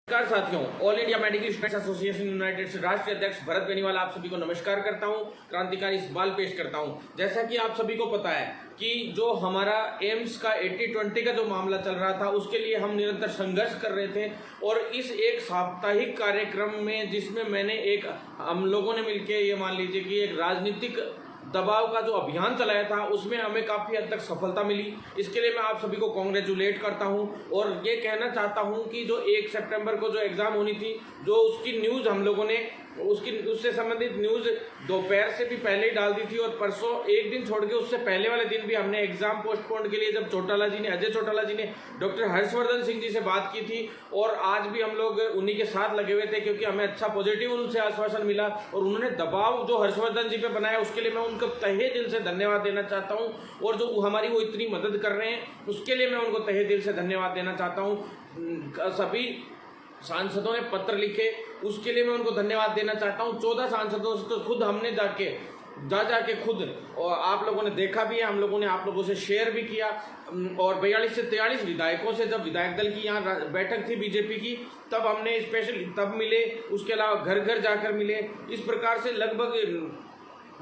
नमस्कार साथियों, all India medical students association United से राष्ट्रीय अध्यक्ष भरत बेनीवाल आप सभी को नमस्कार करता हूं, क्रांतिकारी सवाल पेश करता हूं। जैसा कि आप सभी को पता है कि जो हमारा एम्स का 80-20 का जो मामला चल रहा था, उसके लिए हम निरंतर संघर्ष कर रहे थे और इस एक साप्ताहिक कार्यक्रम में जिसमें मैंने हम लोगों ने मिलकर ये मान लीजिए कि एक राजनीतिक दबाव का जो अभियान चलाया था, उसमें हमें काफ़ी हद तक सफलता मिली। इसके लिए मैं आप सभी को कांग्रेचुलेट करता हूं और ये कहना चाहता हूं कि जो 1 सितंबर को जो एग्ज़ाम होनी थी, जो उसकी न्यूज़ हम लोगों ने उससे संबंधित न्यूज़ दोपहर से भी पहले ही डाल दी थी और परसों एक दिन छोड़ के उससे पहले वाले दिन भी हमने एग्ज़ाम पोस्टपोन के लिए जब अजय चौटाला जी ने डॉक्टर हर्षवर्धन सिंह जी से बात की थी और आज भी हम लोग उन्हीं के साथ लगे हुए थे, क्योंकि हमें अच्छा पॉजिटिव उनसे आश्वासन मिला और उन्होंने दबाव जो हर्षवर्धन जी पे बनाया, उसके लिए मैं उनको तहे दिल से धन्यवाद देना चाहता हूँ। और जो हमारी वो इतनी मदद कर रहे हैं, उसके लिए मैं उनको तहे दिल से धन्यवाद देना चाहता हूँ। सभी सांसदों ने पत्र लिखे, उसके लिए मैं उनको धन्यवाद देना चाहता हूँ। 14 सांसदों से तो खुद हमने जाके खुद और आप लोगों ने देखा भी है, हम लोगों ने आप लोगों से शेयर भी किया और 42 से 43 विधायकों से जब विधायक दल की यहाँ बैठक थी बीजेपी की, तब हमने स्पेशली तब मिले। उसके अलावा घर घर जाकर मिले, इस प्रकार से लगभग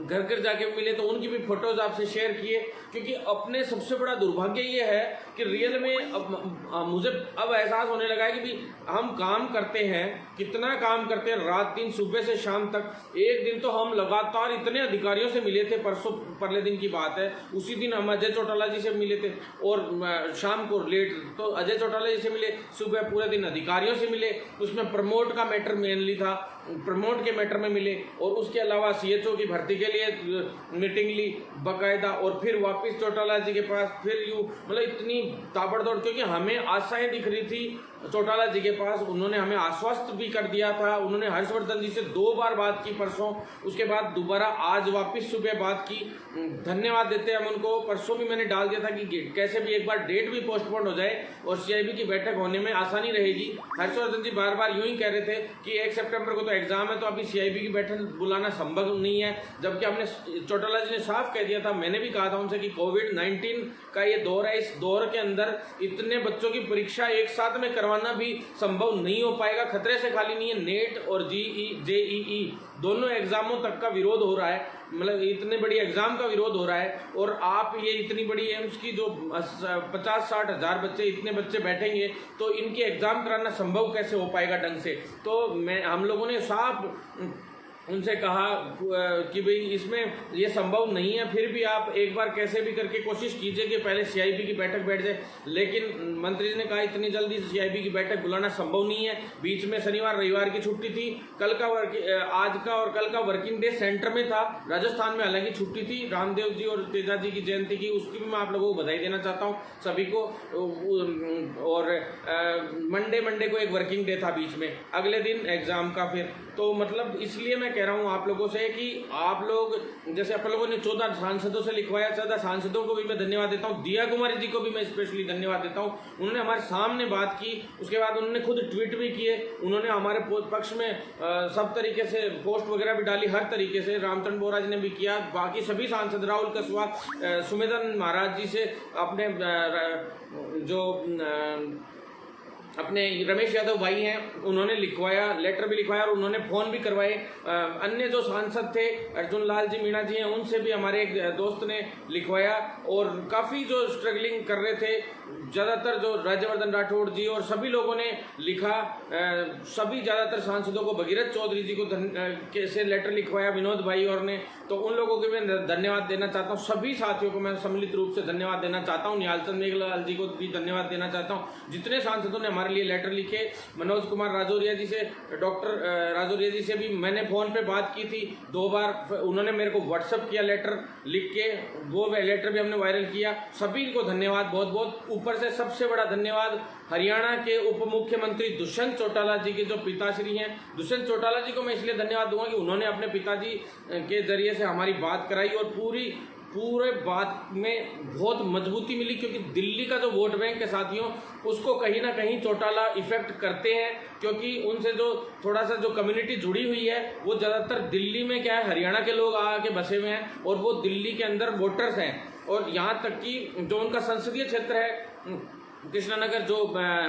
घर घर जाके मिले तो उनकी भी फोटोज आपसे शेयर किए। क्योंकि अपने सबसे बड़ा दुर्भाग्य ये है कि रियल में मुझे अब एहसास होने लगा है कि भी हम काम करते हैं, कितना काम करते हैं, रात दिन सुबह से शाम तक। एक दिन तो हम लगातार इतने अधिकारियों से मिले थे, परले दिन की बात है, उसी दिन हम अजय चौटाला जी से मिले थे और शाम को लेट तो अजय चौटाला जी से मिले, सुबह पूरे दिन अधिकारियों से मिले। उसमें प्रमोट का मैटर मेनली था, प्रमोट के मैटर में मिले और उसके अलावा CHO की भर्ती के लिए मीटिंग ली बाकायदा और फिर वापस चौटाला जी के पास, फिर मतलब इतनी ताबड़तोड़, क्योंकि हमें आशाएं दिख रही थी चौटाला जी के पास। उन्होंने हमें आश्वस्त भी कर दिया था, उन्होंने हर्षवर्धन जी से 2 बार बात की परसों, उसके बाद दोबारा आज वापस सुबह बात की। धन्यवाद देते हैं हम उनको। परसों भी मैंने डाल दिया था कि कैसे भी एक बार डेट भी पोस्टपोन हो जाए और CIB की बैठक होने में आसानी रहेगी। हर्षवर्धन जी बार बार यूं ही कह रहे थे कि 1 सितंबर को तो एग्जाम है, तो अभी CIB की बैठक बुलाना संभव नहीं है, जबकि हमने चौटाला जी ने साफ कह दिया था, मैंने भी कहा था उनसे कि कोविड-19 का ये दौर है, इस दौर के अंदर इतने बच्चों की परीक्षा एक साथ में करवाना भी संभव नहीं हो पाएगा। खतरे से खाली नहीं है, नेट और JEE दोनों एग्जामों तक का विरोध हो रहा है, मतलब इतने बड़ी एग्जाम का विरोध हो रहा है और आप ये इतनी बड़ी एम्स की जो 50-60 हज़ार बच्चे, इतने बच्चे बैठेंगे तो इनकी एग्जाम कराना संभव कैसे हो पाएगा ढंग से। तो हम लोगों ने साफ उनसे कहा कि भाई इसमें ये संभव नहीं है, फिर भी आप एक बार कैसे भी करके कोशिश कीजिए कि पहले CIB की बैठक बैठ जाए। लेकिन मंत्री जी ने कहा इतनी जल्दी CIB की बैठक बुलाना संभव नहीं है, बीच में शनिवार रविवार की छुट्टी थी, आज का और कल का वर्किंग डे सेंटर में था। राजस्थान में हालांकि छुट्टी थी, रामदेव जी और तेजा जी की जयंती की, उसकी भी मैं आप लोगों को बधाई देना चाहता हूँ सभी को। और मंडे को एक वर्किंग डे था बीच में, अगले दिन एग्जाम का फिर, तो मतलब इसलिए मैं कह रहा हूं आप लोगों से कि आप लोग जैसे आप लोगों ने 14 सांसदों से लिखवाया, 14 सांसदों को भी मैं धन्यवाद देता हूं। दिया कुमारी जी को भी मैं स्पेशली धन्यवाद देता हूं, उन्होंने हमारे सामने बात की, उसके बाद उन्होंने खुद ट्वीट भी किए, उन्होंने हमारे पक्ष में सब तरीके से पोस्ट वगैरह भी डाली, हर तरीके से। रामचंद्र बोरा जी ने भी किया, बाकी सभी सांसद, राहुल कस्वा, सुमेधन महाराज जी से अपने अपने रमेश यादव भाई हैं, उन्होंने लिखवाया, लेटर भी लिखवाया और उन्होंने फ़ोन भी करवाए। अन्य जो सांसद थे अर्जुन लाल जी मीणा जी हैं, उनसे भी हमारे एक दोस्त ने लिखवाया और काफ़ी जो स्ट्रगलिंग कर रहे थे, ज़्यादातर जो राज्यवर्धन राठौड़ जी और सभी लोगों ने लिखा, सभी ज़्यादातर सांसदों को, भगीरथ चौधरी जी को कैसे लेटर लिखवाया, विनोद भाई और ने, तो उन लोगों को मैं धन्यवाद देना चाहता हूँ। सभी साथियों को मैं सम्मिलित रूप से धन्यवाद देना चाहता हूँ। निहालचंद मेघलाल जी को भी धन्यवाद देना चाहता हूँ। जितने सांसदों ने हमारे लिए लेटर लिखे, मनोज कुमार राजौरिया जी से, डॉक्टर राजौरिया जी से भी मैंने फ़ोन पे बात की थी 2 बार, उन्होंने मेरे को व्हाट्सअप किया लेटर लिख के, वो लेटर भी हमने वायरल किया। सभी को धन्यवाद बहुत बहुत। ऊपर से सबसे बड़ा धन्यवाद हरियाणा के उप मुख्यमंत्री दुष्यंत चौटाला जी के जो पिताश्री हैं, दुष्यंत चौटाला जी को मैं इसलिए धन्यवाद दूंगा कि उन्होंने अपने पिताजी के जरिए से हमारी बात कराई और पूरे बात में बहुत मजबूती मिली, क्योंकि दिल्ली का जो वोट बैंक है साथियों, उसको कहीं ना कहीं चौटाला इफेक्ट करते हैं, क्योंकि उनसे जो थोड़ा सा जो कम्युनिटी जुड़ी हुई है वो ज़्यादातर दिल्ली में क्या है, हरियाणा के लोग आके बसे हुए हैं और वो दिल्ली के अंदर वोटर्स हैं। और यहाँ तक कि जो उनका संसदीय क्षेत्र है कृष्णानगर जो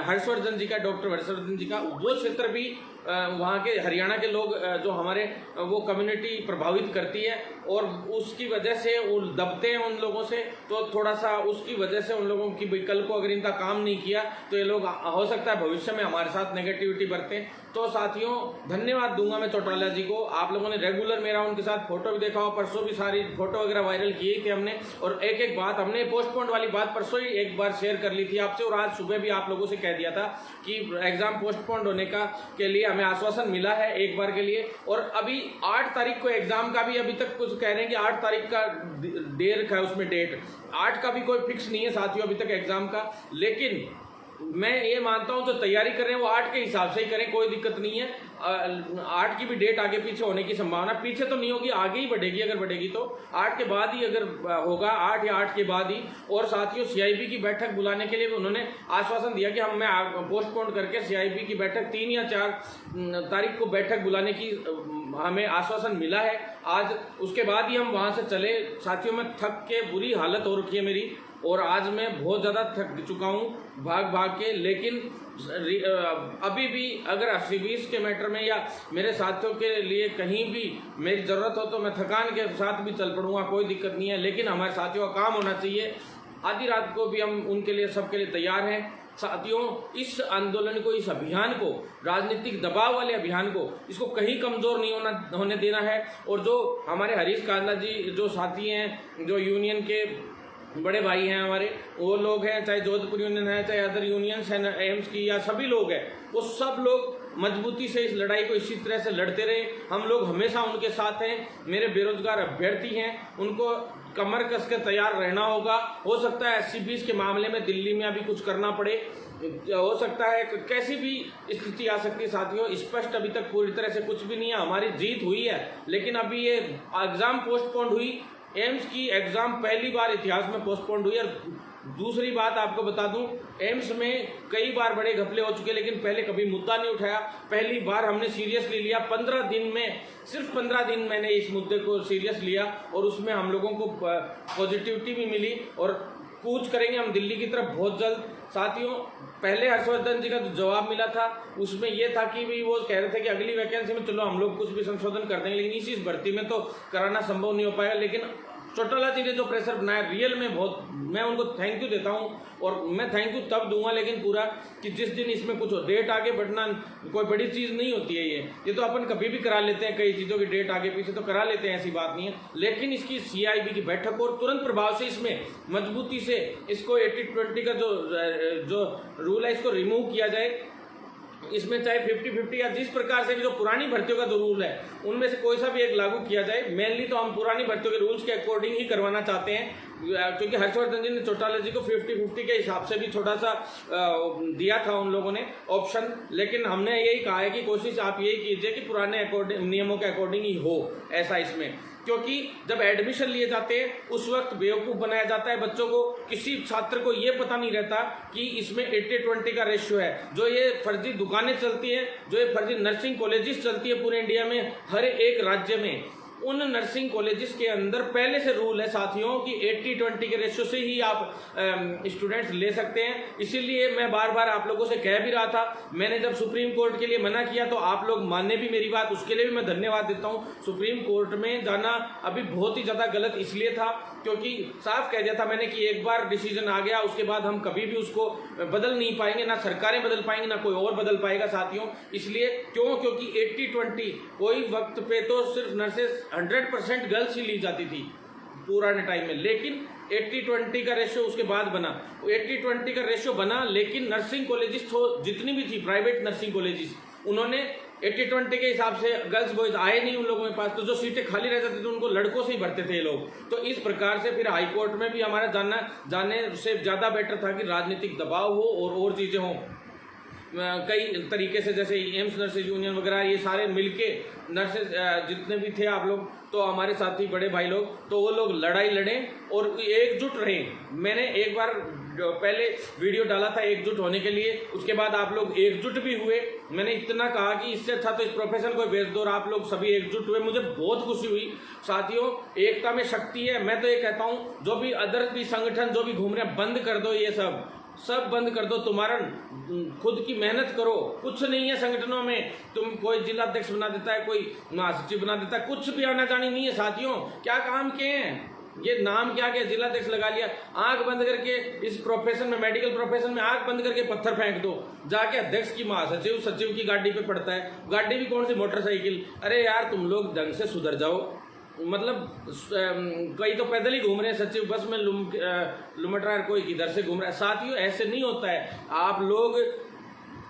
हर्षवर्धन जी का, डॉक्टर हर्षवर्धन जी का, वो क्षेत्र भी वहाँ के हरियाणा के लोग जो हमारे वो कम्युनिटी प्रभावित करती है और उसकी वजह से वो दबते हैं उन लोगों से। तो थोड़ा सा उसकी वजह से उन लोगों की कल को अगर इनका काम नहीं किया तो ये लोग हो सकता है भविष्य में हमारे साथ नेगेटिविटी बरतें। तो साथियों धन्यवाद दूंगा मैं चौटाला जी को। आप लोगों ने रेगुलर मेरा उनके साथ फोटो भी देखा हो, परसों भी सारी फोटो वगैरह वायरल किए थे हमने, और एक एक बात हमने पोस्टपोन्ड वाली बात परसों ही एक बार शेयर कर ली थी आपसे, और आज सुबह भी आप लोगों से कह दिया था कि एग्जाम पोस्टपोन्ड होने का के लिए हमें आश्वासन मिला है एक बार के लिए। और अभी 8 तारीख को एग्जाम का भी अभी तक कुछ कह रहे हैं कि 8 तारीख का दे रखा है उसमें डेट, 8 का भी कोई फिक्स नहीं है साथियों अभी तक एग्जाम का। लेकिन मैं ये मानता हूं जो तैयारी कर रहे हैं वो 8 के हिसाब से ही करें, कोई दिक्कत नहीं है। 8 की भी डेट आगे पीछे होने की संभावना पीछे तो नहीं होगी, आगे ही बढ़ेगी, अगर बढ़ेगी तो 8 के बाद ही अगर होगा, 8 या 8 के बाद ही। और साथियों CIB की बैठक बुलाने के लिए भी उन्होंने आश्वासन दिया कि मैं पोस्टपोन करके CIB की बैठक 3 या 4 तारीख को बैठक बुलाने की हमें आश्वासन मिला है आज। उसके बाद ही हम वहां से चले। साथियों मैं थक के बुरी हालत हो रखी है मेरी, और आज मैं बहुत ज़्यादा थक चुका हूँ भाग भाग के। लेकिन अभी भी अगर CBS के मैटर में या मेरे साथियों के लिए कहीं भी मेरी ज़रूरत हो तो मैं थकान के साथ भी चल पड़ूंगा, कोई दिक्कत नहीं है। लेकिन हमारे साथियों का काम होना चाहिए। आधी रात को भी हम उनके लिए सबके लिए तैयार हैं। साथियों इस आंदोलन को, इस अभियान को, राजनीतिक दबाव वाले अभियान को, इसको कहीं कमज़ोर नहीं होने देना है। और जो हमारे हरीश कांडला जी जो साथी हैं, जो यूनियन के बड़े भाई हैं हमारे, वो लोग हैं, चाहे जोधपुर यूनियन है, चाहे अदर यूनियंस हैं एम्स की, या सभी लोग हैं, वो सब लोग मजबूती से इस लड़ाई को इसी तरह से लड़ते रहे। हम लोग हमेशा उनके साथ हैं। मेरे बेरोजगार अभ्यर्थी हैं, उनको कमर कस के तैयार रहना होगा। हो सकता है SC20 के मामले में दिल्ली में अभी कुछ करना पड़े, हो सकता है कैसी भी स्थिति आ सकती है साथियों। स्पष्ट अभी तक पूरी तरह से कुछ भी नहीं है, हमारी जीत हुई है। लेकिन अभी ये एग्जाम पोस्टपोन्ड हुई, एम्स की एग्जाम पहली बार इतिहास में पोस्टपोन्ड हुई। और दूसरी बात आपको बता दूं, एम्स में कई बार बड़े घपले हो चुके, लेकिन पहले कभी मुद्दा नहीं उठाया। पहली बार हमने सीरियसली लिया। 15 दिन में, सिर्फ 15 दिन मैंने इस मुद्दे को सीरियस लिया, और उसमें हम लोगों को पॉजिटिविटी भी मिली। और कूच करेंगे हम दिल्ली की तरफ बहुत जल्द। साथियों पहले हर्षवर्धन जी का जो जवाब मिला था उसमें ये था कि भाई वो कह रहे थे कि अगली वैकेंसी में चलो हम लोग कुछ भी संशोधन कर देंगे, लेकिन इस भर्ती में तो कराना संभव नहीं हो पाएगा। लेकिन चौटाला जी ने जो प्रेशर बनाया, रियल में बहुत मैं उनको थैंक यू देता हूं। और मैं थैंक यू तब दूंगा लेकिन पूरा कि जिस दिन इसमें कुछ हो। डेट आगे बढ़ना कोई बड़ी चीज़ नहीं होती है। ये तो अपन कभी भी करा लेते हैं, कई चीज़ों की डेट आगे पीछे तो करा लेते हैं, ऐसी बात नहीं है। लेकिन इसकी CIB की बैठक और तुरंत प्रभाव से इसमें मजबूती से इसको 80-20 का जो रूल है इसको रिमूव किया जाए। इसमें चाहे 50-50 या जिस प्रकार से भी जो पुरानी भर्तियों का जो रूल है उनमें से कोई सा भी एक लागू किया जाए। मेनली तो हम पुरानी भर्तियों के रूल्स के अकॉर्डिंग ही करवाना चाहते हैं, क्योंकि हर्षवर्धन जी ने चौटाला जी को 50-50 के हिसाब से भी छोटा सा दिया था उन लोगों ने ऑप्शन। लेकिन हमने यही कहा है कि कोशिश आप यही कीजिए कि पुराने नियमों के अकॉर्डिंग ही हो ऐसा इसमें। क्योंकि जब एडमिशन लिए जाते हैं उस वक्त बेवकूफ़ बनाया जाता है बच्चों को। किसी छात्र को ये पता नहीं रहता कि इसमें 80-20 का रेशियो है। जो ये फर्जी दुकानें चलती हैं, जो ये फर्जी नर्सिंग कॉलेजेस चलती है पूरे इंडिया में, हर एक राज्य में, उन नर्सिंग कॉलेजेस के अंदर पहले से रूल है साथियों कि 80-20 के रेशियो से ही आप स्टूडेंट्स ले सकते हैं। इसीलिए मैं बार बार आप लोगों से कह भी रहा था। मैंने जब सुप्रीम कोर्ट के लिए मना किया तो आप लोग माने भी मेरी बात, उसके लिए भी मैं धन्यवाद देता हूं। सुप्रीम कोर्ट में जाना अभी बहुत ही ज़्यादा गलत इसलिए था क्योंकि साफ कह दिया था मैंने कि एक बार डिसीजन आ गया उसके बाद हम कभी भी उसको बदल नहीं पाएंगे, ना सरकारें बदल पाएंगी ना कोई और बदल पाएगा साथियों। इसलिए क्योंकि 80-20 कोई वक्त पे तो सिर्फ नर्सेज 100% गर्ल्स ही ली जाती थी पुराने टाइम में, लेकिन 80-20 का रेशियो उसके बाद बना। 80-20 का रेशियो बना, लेकिन नर्सिंग कॉलेजेस जितनी भी थी प्राइवेट नर्सिंग कॉलेजेस, उन्होंने 80-20 के हिसाब से गर्ल्स बॉयज आए नहीं उन लोगों के पास। तो जो सीटें खाली रह जाती थी उनको लड़कों से ही भरते थे ये लोग। तो इस प्रकार से फिर हाई कोर्ट में भी हमारा जाने से ज़्यादा बेटर था कि राजनीतिक दबाव हो और चीज़ें हों कई तरीके से, जैसे एम्स नर्सेज यूनियन वगैरह, ये सारे मिलके नर्सेज जितने भी थे आप लोग, तो हमारे साथी बड़े भाई लोग, तो वो लोग लड़ाई लड़ें और एकजुट रहें। मैंने एक बार पहले वीडियो डाला था एकजुट होने के लिए, उसके बाद आप लोग एकजुट भी हुए। मैंने इतना कहा कि इससे अच्छा तो इस प्रोफेशन को बेच दो, और आप लोग सभी एकजुट हुए, मुझे बहुत खुशी हुई। साथियों एकता में शक्ति है। मैं तो ये कहता हूँ जो भी अदर भी संगठन जो भी घूम रहे हैं बंद कर दो ये सब। सब बंद कर दो, तुम्हारा खुद की मेहनत करो। कुछ नहीं है संगठनों में, तुम कोई जिला अध्यक्ष बना देता है, कोई महासचिव बना देता है, कुछ भी आना जानी नहीं है साथियों। क्या काम किए हैं, ये नाम क्या क्या जिला अध्यक्ष लगा लिया। आंख बंद करके इस प्रोफेशन में, मेडिकल प्रोफेशन में आंख बंद करके पत्थर फेंक दो, जाके अध्यक्ष की महासचिव सचिव की गाड़ी पे पड़ता है। गाड़ी भी कौन सी, मोटरसाइकिल। अरे यार तुम लोग ढंग से सुधर जाओ। मतलब कई तो पैदल ही घूम रहे हैं सचिव, बस में लुमट रहा है, कोई किधर से घूम रहा है। साथियों ऐसे नहीं होता है। आप लोग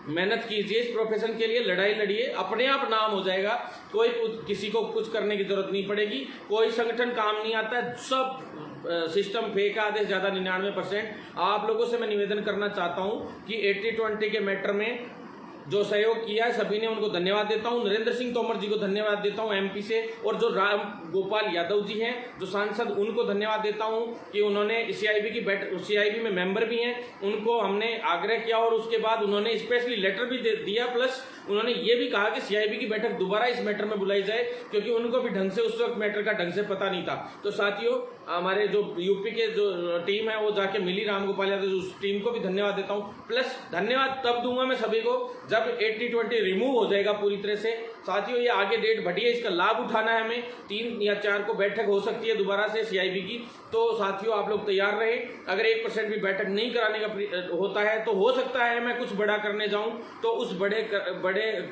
मेहनत कीजिए, इस प्रोफेशन के लिए लड़ाई लड़िए, अपने आप नाम हो जाएगा। कोई किसी को कुछ करने की जरूरत नहीं पड़ेगी। कोई संगठन काम नहीं आता है, सब सिस्टम फेक है, आधे से ज़्यादा 99%। आप लोगों से मैं निवेदन करना चाहता हूँ कि 80-20 के मैटर में जो सहयोग किया है सभी ने, उनको धन्यवाद देता हूं। नरेंद्र सिंह तोमर जी को धन्यवाद देता हूं एमपी से, और जो राम गोपाल यादव जी हैं जो सांसद, उनको धन्यवाद देता हूं कि उन्होंने सीआईबी की सीआईबी में मेंबर भी हैं, उनको हमने आग्रह किया और उसके बाद उन्होंने स्पेशली लेटर भी दिया। प्लस उन्होंने ये भी कहा कि सीआईबी की बैठक दोबारा इस मैटर में बुलाई जाए, क्योंकि उनको भी ढंग से उस वक्त मैटर का ढंग से पता नहीं था। तो साथियों हमारे जो यूपी के जो टीम है वो जाके मिली राम गोपाल यादव, उस टीम को भी धन्यवाद देता हूँ। प्लस धन्यवाद तब दूंगा मैं सभी को जब 80-20 रिमूव हो जाएगा पूरी तरह से। साथियों ये आगे डेट बढ़ी है, इसका लाभ उठाना है हमें। 3 या 4 को बैठक हो सकती है दोबारा से सीआईबी की। तो साथियों आप लोग तैयार रहे। अगर 1% भी बैठक नहीं कराने का होता है तो हो सकता है मैं कुछ बड़ा करने जाऊं, तो उस बड़े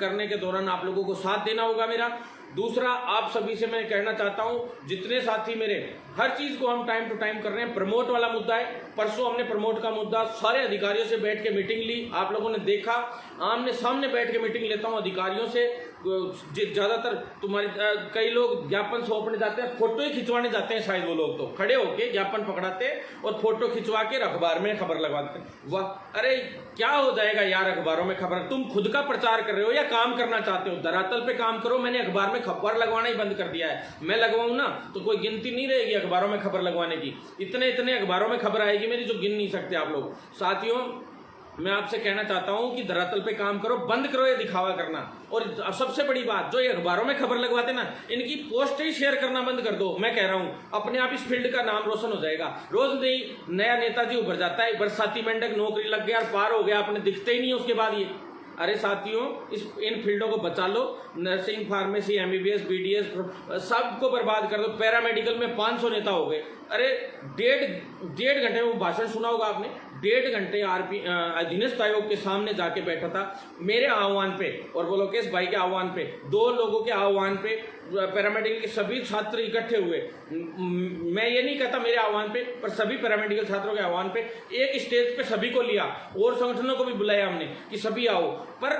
करने के दौरान आप लोगों को साथ देना होगा मेरा। दूसरा, आप सभी से मैं कहना चाहता हूं, जितने साथी मेरे, हर चीज को हम टाइम टू टाइम कर रहे हैं। प्रमोट वाला मुद्दा है, परसों हमने प्रमोट का मुद्दा सारे अधिकारियों से बैठ के मीटिंग ली, आप लोगों ने देखा। आमने सामने बैठ के मीटिंग लेता हूं अधिकारियों से। ज्यादातर तुम्हारे कई लोग ज्ञापन सौंपने जाते हैं, फोटो ही खिंचवाने जाते हैं शायद, वो लोग तो खड़े होके ज्ञापन पकड़ाते हैं और फोटो खिंचवा के अखबार में खबर लगवाते हैं। वाह, अरे क्या हो जाएगा यार अखबारों में खबर। तुम खुद का प्रचार कर रहे हो या काम करना चाहते हो? धरातल पे काम करो। मैंने अखबार में खबर लगवाना ही बंद कर दिया है। मैं लगवाऊं ना तो कोई गिनती नहीं रहेगी अखबारों में खबर लगवाने की। इतने इतने अखबारों में खबर आएगी मेरी जो गिन नहीं सकते आप लोग। साथियों मैं आपसे कहना चाहता हूं कि धरातल पे काम करो, बंद करो ये दिखावा करना। और सबसे बड़ी बात, जो ये अखबारों में खबर लगवाते ना, इनकी पोस्ट ही शेयर करना बंद कर दो। मैं कह रहा हूं अपने आप इस फील्ड का नाम रोशन हो जाएगा। रोज नहीं नया नेताजी उभर जाता है, बरसाती मेंढक नौकरी लग गया और पार हो गया, आपने दिखते ही नहीं उसके बाद ये। अरे साथियों इन फील्डों को बचा लो। नर्सिंग, फार्मेसी, एमबीबीएस, बीडीएस सबको बर्बाद कर दो। पैरामेडिकल में 500 नेता हो गए। अरे डेढ़ घंटे में वो भाषण सुना होगा आपने। 1.5 घंटे अधीनस्थ आयोग के सामने जाके बैठा था मेरे आह्वान पे और वो लोकेश भाई के आह्वान पे, 2 लोगों के आह्वान पे पैरामेडिकल के सभी छात्र इकट्ठे हुए। मैं ये नहीं कहता मेरे आह्वान पे, पर सभी पैरामेडिकल छात्रों के आह्वान पे एक स्टेज पे सभी को लिया और संगठनों को भी बुलाया हमने कि सभी आओ। पर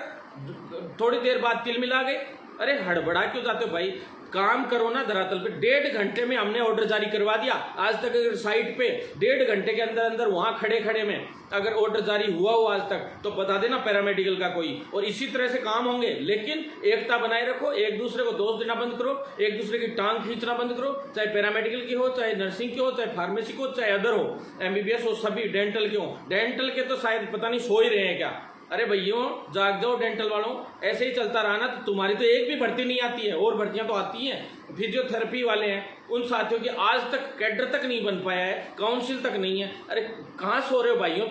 थोड़ी देर बाद तिल मिला गए। अरे हड़बड़ा क्यों जाते हो भाई, काम करो ना धरातल पे। 1.5 घंटे में हमने ऑर्डर जारी करवा दिया। आज तक अगर साइट पे 1.5 घंटे के अंदर अंदर वहां खड़े खड़े में अगर ऑर्डर जारी हुआ हो आज तक, तो बता देना पैरामेडिकल का कोई। और इसी तरह से काम होंगे। लेकिन एकता बनाए रखो, एक दूसरे को दोष देना बंद करो, एक दूसरे की टांग खींचना बंद करो। चाहे पैरामेडिकल की हो, चाहे नर्सिंग की हो, चाहे फार्मेसी की हो, चाहे अदर हो, एमबीबीएस हो, सभी डेंटल के हो। डेंटल के तो शायद पता नहीं सो ही रहे हैं क्या। अरे भैयों जाग जाओ डेंटल वालों। ऐसे ही चलता रहा ना तो तुम्हारी तो एक भी भर्ती नहीं आती है, और भर्तियां तो आती हैं। फिजियोथेरेपी वाले हैं, उन साथियों की आज तक कैडर तक नहीं बन पाया है, काउंसिल तक नहीं है। अरे कहाँ सो रहे हो भाइयों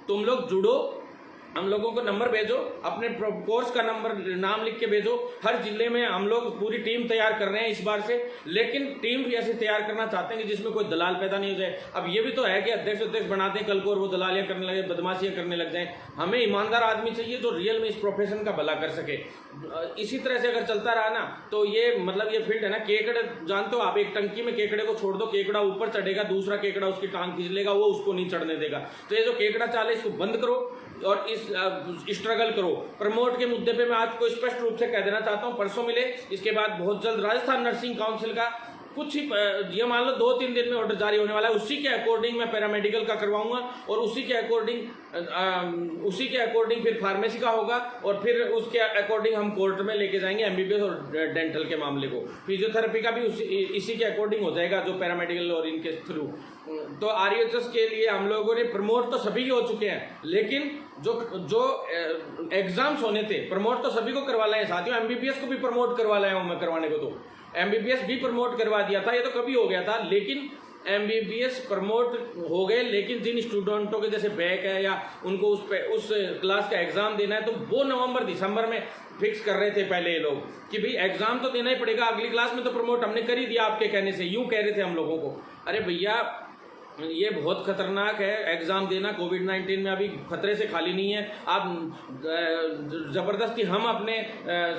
तुम लोग जुड़ो, हम लोगों को नंबर भेजो, अपने कोर्स का नंबर नाम लिख के भेजो। हर जिले में हम लोग पूरी टीम तैयार कर रहे हैं इस बार से, लेकिन टीम भी ऐसे तैयार करना चाहते हैं कि जिसमें कोई दलाल पैदा नहीं हो जाए। अब ये भी तो है कि अध्यक्ष बनाते हैं कल को और वो दलालियां करने लगे, बदमाशियां करने लग जाएं। हमें ईमानदार आदमी चाहिए जो रियल में इस प्रोफेशन का भला कर सके। इसी तरह से अगर चलता रहा ना तो ये मतलब ये फील्ड है ना, केकड़े जानते हो आप, एक टंकी में केकड़े को छोड़ दो, केकड़ा ऊपर चढ़ेगा, दूसरा केकड़ा उसकी टांग खींच लेगा, वो उसको नहीं चढ़ने देगा। तो ये जो केकड़ा चाल है इसको बंद करो और इस स्ट्रगल करो। प्रमोट के मुद्दे पे मैं आपको स्पष्ट रूप से कह देना चाहता हूं, परसों मिले, इसके बाद बहुत जल्द राजस्थान नर्सिंग काउंसिल का कुछ ही ये मान लो 2-3 दिन में ऑर्डर जारी होने वाला है। उसी के अकॉर्डिंग मैं पैरामेडिकल का करवाऊंगा और उसी के अकॉर्डिंग फिर फार्मेसी का होगा और फिर उसके अकॉर्डिंग हम कोर्ट में लेके जाएंगे एमबीबीएस और डेंटल के मामले को। फिजियोथेरेपी का भी इसी के अकॉर्डिंग हो जाएगा जो पैरामेडिकल और इनके थ्रू। तो आरएचएस के लिए हम लोगों ने प्रमोट तो सभी हो चुके हैं, लेकिन जो एग्जाम्स होने थे प्रमोट तो सभी को करवा लाए साथियों। एमबीबीएस को भी प्रमोट करवा लाया हूं मैं, करवाने को तो एमबीबीएस भी प्रमोट करवा दिया था, ये तो कभी हो गया था। लेकिन MBBS प्रमोट हो गए, लेकिन जिन स्टूडेंटों के जैसे बैक है या उनको उस क्लास का एग्जाम देना है, तो वो नवंबर दिसंबर में फिक्स कर रहे थे पहले ये लोग कि भाई एग्जाम तो देना ही पड़ेगा, अगली क्लास में तो प्रमोट हमने कर ही दिया आपके कहने से, यूं कह रहे थे हम लोगों को। अरे भैया ये बहुत खतरनाक है एग्जाम देना। कोविड-19 में अभी खतरे से खाली नहीं है। आप जबरदस्ती हम अपने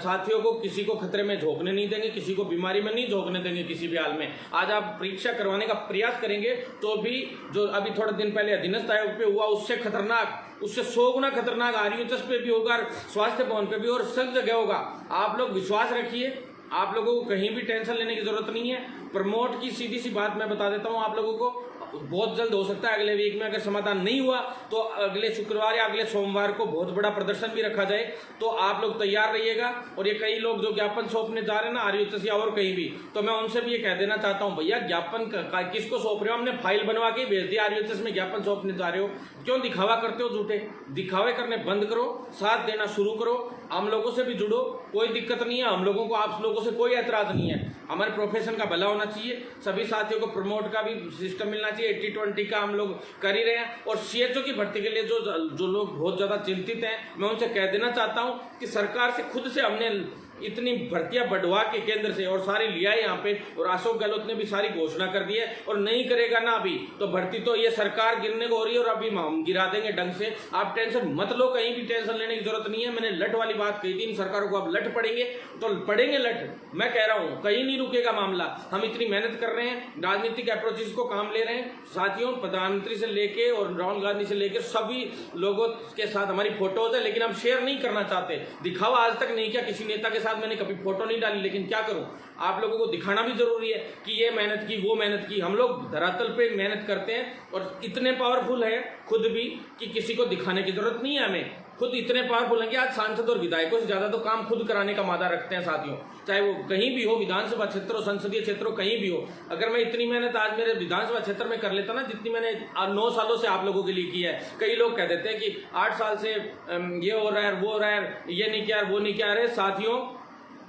साथियों को किसी को खतरे में झोंकने नहीं देंगे, किसी को बीमारी में नहीं झोंकने देंगे किसी भी हाल में। आज आप परीक्षा करवाने का प्रयास करेंगे तो भी जो अभी थोड़े दिन पहले अधीनस्थ आयोग पे हुआ उससे खतरनाक, उससे 100 गुना खतरनाक RUHS पे भी होगा, स्वास्थ्य भवन पे भी और सब जगह होगा। आप लोग विश्वास रखिए, आप लोगों को कहीं भी टेंशन लेने की जरूरत नहीं है। प्रमोट की सीधी सी बात मैं बता देता हूं आप लोगों को, बहुत जल्द हो सकता है अगले वीक में, अगर समाधान नहीं हुआ तो अगले शुक्रवार या अगले सोमवार को बहुत बड़ा प्रदर्शन भी रखा जाए। तो आप लोग तैयार रहिएगा। और ये कई लोग जो ज्ञापन सौंपने जा रहे हैं ना RUHS या और कहीं भी, तो मैं उनसे भी ये कह देना चाहता हूं, भैया ज्ञापन किसको सौंप रहे हो? हमने फाइल बनवा के भेज दिया, RUHS में ज्ञापन सौंपने जा रहे हो, क्यों दिखावा करते हो? झूठे दिखावे करने बंद करो, साथ देना शुरू करो, हम लोगों से भी जुड़ो, कोई दिक्कत नहीं है हम लोगों को, आप लोगों से कोई ऐतराज नहीं है। हमारे प्रोफेशन का भला होना चाहिए, सभी साथियों को प्रमोट का भी सिस्टम मिलना चाहिए। 80-20 का हम लोग कर ही रहे हैं। और CHO की भर्ती के लिए जो लोग बहुत ज्यादा चिंतित हैं, मैं उनसे कह देना चाहता हूं कि सरकार से खुद से हमने इतनी भर्तियां बढ़वा के केंद्र से और सारी लिया है यहाँ पे, और अशोक गहलोत ने भी सारी घोषणा कर दी है, और नहीं करेगा ना अभी तो भर्ती तो ये सरकार गिरने को हो रही है और अभी हम गिरा देंगे ढंग से। आप टेंशन मत लो, कहीं भी टेंशन लेने की जरूरत नहीं है। मैंने लट वाली बात कही थी, इन सरकारों को अब लट पड़ेंगे तो पड़ेंगे लट, मैं कह रहा हूँ कहीं नहीं रुकेगा मामला। हम इतनी मेहनत कर रहे हैं, राजनीतिक अप्रोचेस को काम ले रहे हैं साथियों, प्रधानमंत्री से लेके और राहुल गांधी से लेकर सभी लोगों के साथ हमारी फोटोज है, लेकिन हम शेयर नहीं करना चाहते। दिखावा आज तक नहीं किया किसी नेता के साथ, मैंने कभी फोटो नहीं डाली, लेकिन क्या करूं, आप लोगों को दिखाना भी जरूरी है कि ये मेहनत की वो मेहनत की। हम लोग धरातल पे मेहनत करते हैं और इतने पावरफुल है खुद भी कि किसी को दिखाने की जरूरत नहीं है। हमें खुद इतने पावरफुल हैं कि आज सांसद और विधायकों से ज्यादा तो काम खुद कराने का मादा रखते हैं साथियों, चाहे वो कहीं भी हो, विधानसभा क्षेत्र हो, संसदीय क्षेत्र हो, कहीं भी हो। अगर मैं इतनी मेहनत आज मेरे विधानसभा क्षेत्र में कर लेता ना जितनी मैंने 9 सालों से आप लोगों के लिए की है। कई लोग कह देते हैं कि 8 साल से ये हो रहा है, वो हो रहा है, ये नहीं किया, वो नहीं किया। अरे साथियों,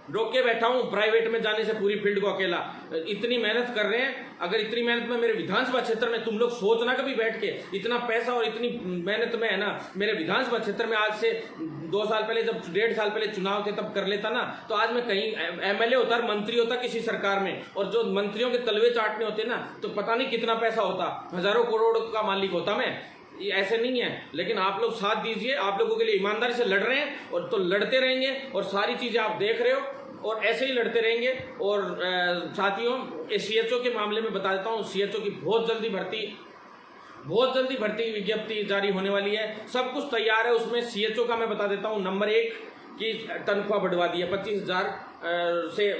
रोक के बैठा हूं प्राइवेट में जाने से पूरी फील्ड को अकेला। इतनी मेहनत कर रहे हैं, अगर इतनी मेहनत में मेरे विधानसभा क्षेत्र में, तुम लोग सोचना कभी बैठ के, इतना पैसा और इतनी मेहनत में है ना, मेरे विधानसभा क्षेत्र में आज से 2 साल पहले, जब 1.5 साल पहले चुनाव थे तब कर लेता ना, तो आज मैं कहीं MLA होता और मंत्री होता किसी सरकार में, और जो मंत्रियों के तलवे चाटने होते ना तो पता नहीं कितना पैसा होता, हजारों करोड़ का मालिक होता मैं। ये ऐसे नहीं है, लेकिन आप लोग साथ दीजिए, आप लोगों के लिए ईमानदारी से लड़ रहे हैं और तो लड़ते रहेंगे, और सारी चीजें आप देख रहे हो और ऐसे ही लड़ते रहेंगे। और साथियों, CHO के मामले में बता देता हूँ, CHO की बहुत जल्दी भर्ती विज्ञप्ति जारी होने वाली है, सब कुछ तैयार है। उसमें CHO का मैं बता देता हूँ, नंबर 1 की तनख्वाह बढ़वा दी है 25,000 से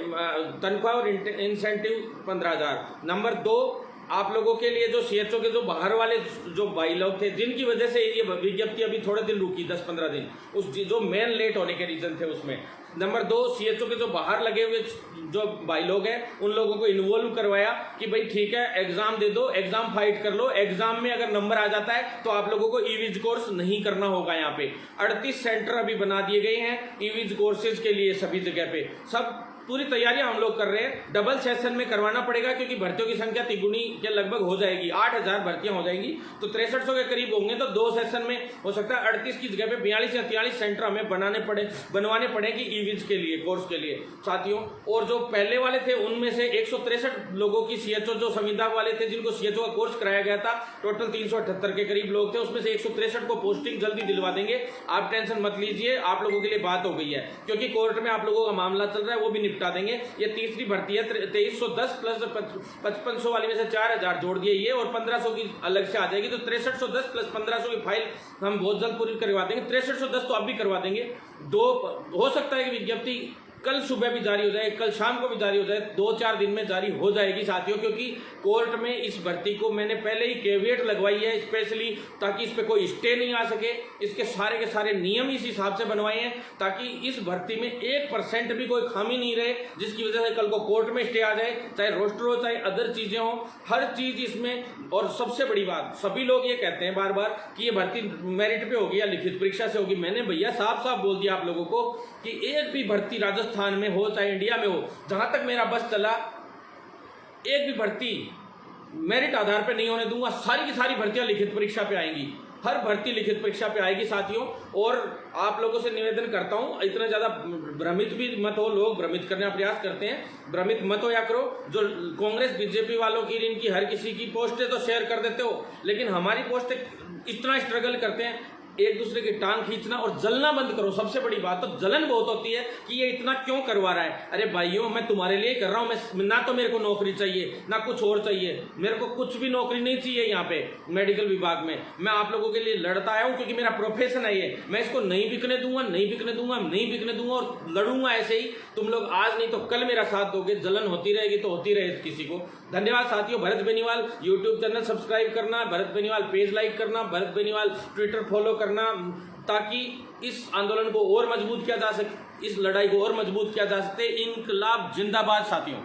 तनख्वाह और इंसेंटिव 15,000। नंबर 2, आप लोगों के लिए जो CHO के जो बाहर वाले जो भाई लोग थे, जिनकी वजह से ये विज्ञप्ति अभी थोड़े दिन रुकी, 10-15 दिन, उस जो मेन लेट होने के रीजन थे उसमें। नंबर 2, CHO के जो बाहर लगे हुए जो भाई लोग हैं उन लोगों को इन्वॉल्व करवाया कि भाई ठीक है, एग्जाम दे दो, एग्जाम फाइट कर लो, एग्जाम में अगर नंबर आ जाता है तो आप लोगों को EVIS कोर्स नहीं करना होगा। यहाँ पे 38 सेंटर अभी बना दिए गए हैं EVIS कोर्सेज के लिए, सभी जगह पे सब पूरी तैयारियां हम लोग कर रहे हैं। डबल सेशन में करवाना पड़ेगा क्योंकि भर्तियों की संख्या तिगुनी के लगभग हो जाएगी, 8,000 भर्तियां हो जाएंगी, तो 6300 के करीब होंगे। तो 2 सेशन में हो सकता है 38 की जगह पे 42 या 43 सेंटर हमें बनवाने पड़ेंगे EVIS के लिए, कोर्स के लिए साथियों। और जो पहले वाले थे उनमें से 163 लोगों की CHO जो संविदा वाले थे जिनको CHO का कोर्स कराया गया था, टोटल 378 के करीब लोग थे, उसमें से 163 को पोस्टिंग जल्दी दिलवा देंगे। आप टेंशन मत लीजिए, आप लोगों के लिए बात हो गई है, क्योंकि कोर्ट में आप लोगों का मामला चल रहा है, वो भी निपटा देंगे। ये तीसरी भर्ती है, 2310 प्लस 5500 वाली में से 4000 जोड़ दिए ये, और 1500 की अलग से आ जाएगी, तो 6310 प्लस 1500 की फाइल हम बहुत जल्द पूरी करवा देंगे। 6310 तो अब भी करवा देंगे। 2 हो सकता है कि विज्ञप्ति कल सुबह भी जारी हो जाए, कल शाम को भी जारी हो जाए, 2-4 दिन में जारी हो जाएगी साथियों, क्योंकि कोर्ट में इस भर्ती को मैंने पहले ही कैविएट लगवाई है स्पेशली, ताकि इस पे कोई स्टे नहीं आ सके। इसके सारे के सारे नियम इस हिसाब से बनवाए हैं ताकि इस भर्ती में 1% भी कोई खामी नहीं रहे, जिसकी वजह से कल को कोर्ट में स्टे आ जाए, चाहे रोस्टर हो चाहे अदर चीजें हो, हर चीज इसमें। और सबसे बड़ी बात, सभी लोग ये कहते हैं बार बार कि ये भर्ती मेरिट पे होगी या लिखित परीक्षा से होगी। मैंने भैया साफ साफ बोल दिया आप लोगों को कि एक भी भर्ती राजस्थान में हो चाहे इंडिया में हो, जहां तक मेरा बस चला, एक भी भर्ती मेरिट आधार पे नहीं होने दूंगा। सारी की सारी भर्तियां लिखित परीक्षा पे आएंगी, हर भर्ती लिखित परीक्षा पे आएगी साथियों। और आप लोगों से निवेदन करता हूं, इतना ज्यादा भ्रमित भी मत हो, लोग भ्रमित करने का प्रयास करते हैं, भ्रमित मत हो या करो। जो कांग्रेस बीजेपी वालों की, इनकी हर किसी की पोस्टें तो शेयर कर देते हो, लेकिन हमारी पोस्टें इतना स्ट्रगल करते हैं, एक दूसरे की टांग खींचना और जलना बंद करो। सबसे बड़ी बात तो जलन बहुत होती है कि ये इतना क्यों करवा रहा है। अरे भाइयों, मैं तुम्हारे लिए कर रहा हूं, मैं ना तो मेरे को नौकरी चाहिए ना कुछ और चाहिए, मेरे को कुछ भी नौकरी नहीं चाहिए यहाँ पे मेडिकल विभाग में। मैं आप लोगों के लिए लड़ता आया हूँ क्योंकि मेरा प्रोफेशन है ये। मैं इसको नहीं बिकने दूंगा, नहीं बिकने दूंगा, नहीं बिकने दूंगा और लड़ूंगा ऐसे ही। तुम लोग आज नहीं तो कल मेरा साथ दोगे, जलन होती रहेगी तो होती रहे किसी को। धन्यवाद साथियों। Bharat Beniwal YouTube channel subscribe करना, भरत बेनीवाल पेज लाइक करना, भरत बेनीवाल ट्विटर फॉलो करना, ताकि इस आंदोलन को और मजबूत किया जा सके, इस लड़ाई को और मजबूत किया जा सके। इनकलाब जिंदाबाद साथियों।